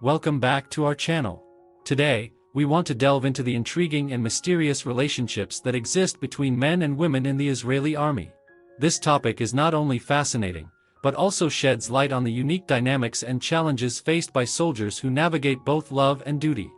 Welcome back to our channel. Today, we want to delve into the intriguing and mysterious relationships that exist between men and women in the Israeli army. This topic is not only fascinating, but also sheds light on the unique dynamics and challenges faced by soldiers who navigate both love and duty.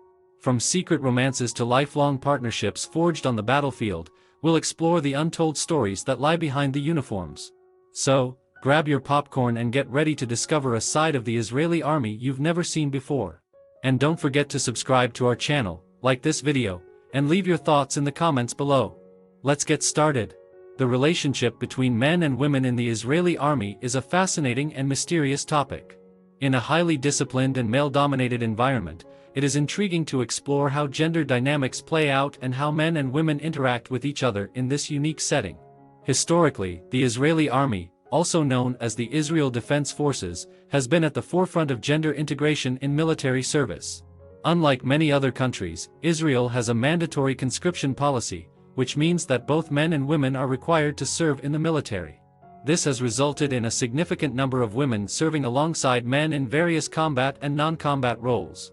From secret romances to lifelong partnerships forged on the battlefield, we'll explore the untold stories that lie behind the uniforms. So, grab your popcorn and get ready to discover a side of the Israeli army you've never seen before. And don't forget to subscribe to our channel, like this video, and leave your thoughts in the comments below. Let's get started. The relationship between men and women in the Israeli army is a fascinating and mysterious topic. In a highly disciplined and male-dominated environment, it is intriguing to explore how gender dynamics play out and how men and women interact with each other in this unique setting. Historically, the Israeli army, also known as the Israel Defense Forces, has been at the forefront of gender integration in military service. Unlike many other countries, Israel has a mandatory conscription policy, which means that both men and women are required to serve in the military. This has resulted in a significant number of women serving alongside men in various combat and non-combat roles.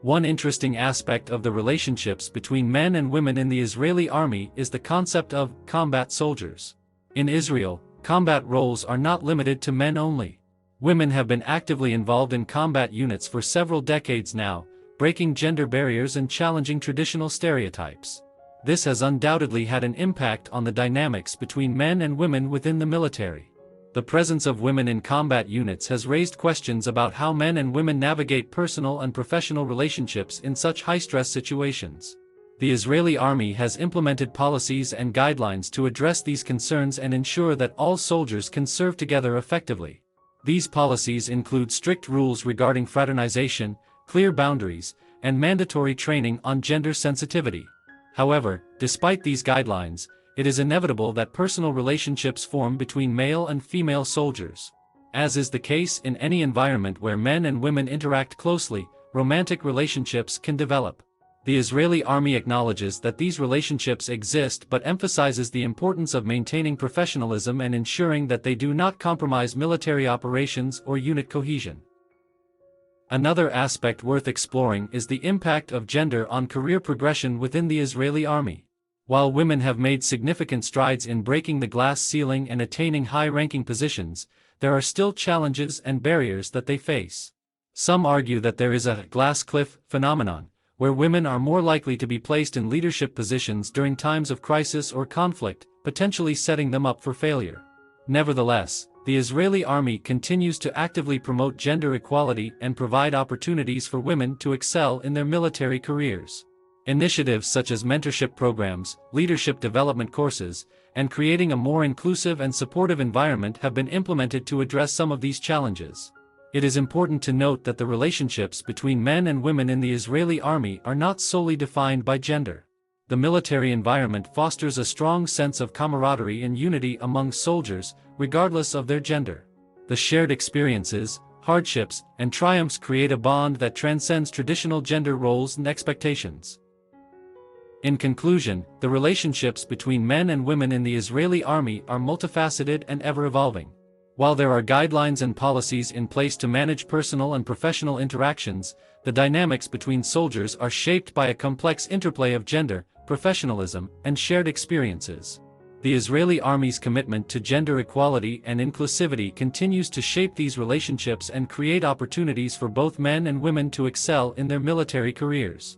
One interesting aspect of the relationships between men and women in the Israeli army is the concept of combat soldiers. In Israel, combat roles are not limited to men only. Women have been actively involved in combat units for several decades now, breaking gender barriers and challenging traditional stereotypes. This has undoubtedly had an impact on the dynamics between men and women within the military. The presence of women in combat units has raised questions about how men and women navigate personal and professional relationships in such high-stress situations. The Israeli army has implemented policies and guidelines to address these concerns and ensure that all soldiers can serve together effectively. These policies include strict rules regarding fraternization, clear boundaries, and mandatory training on gender sensitivity. However, despite these guidelines, it is inevitable that personal relationships form between male and female soldiers. As is the case in any environment where men and women interact closely, romantic relationships can develop. The Israeli army acknowledges that these relationships exist but emphasizes the importance of maintaining professionalism and ensuring that they do not compromise military operations or unit cohesion. Another aspect worth exploring is the impact of gender on career progression within the Israeli army. While women have made significant strides in breaking the glass ceiling and attaining high-ranking positions, there are still challenges and barriers that they face. Some argue that there is a glass cliff phenomenon, where women are more likely to be placed in leadership positions during times of crisis or conflict, potentially setting them up for failure. Nevertheless, the Israeli army continues to actively promote gender equality and provide opportunities for women to excel in their military careers. Initiatives such as mentorship programs, leadership development courses, and creating a more inclusive and supportive environment have been implemented to address some of these challenges. It is important to note that the relationships between men and women in the Israeli army are not solely defined by gender. The military environment fosters a strong sense of camaraderie and unity among soldiers, regardless of their gender. The shared experiences, hardships, and triumphs create a bond that transcends traditional gender roles and expectations. In conclusion, the relationships between men and women in the Israeli army are multifaceted and ever-evolving. While there are guidelines and policies in place to manage personal and professional interactions, the dynamics between soldiers are shaped by a complex interplay of gender, professionalism, and shared experiences. The Israeli army's commitment to gender equality and inclusivity continues to shape these relationships and create opportunities for both men and women to excel in their military careers.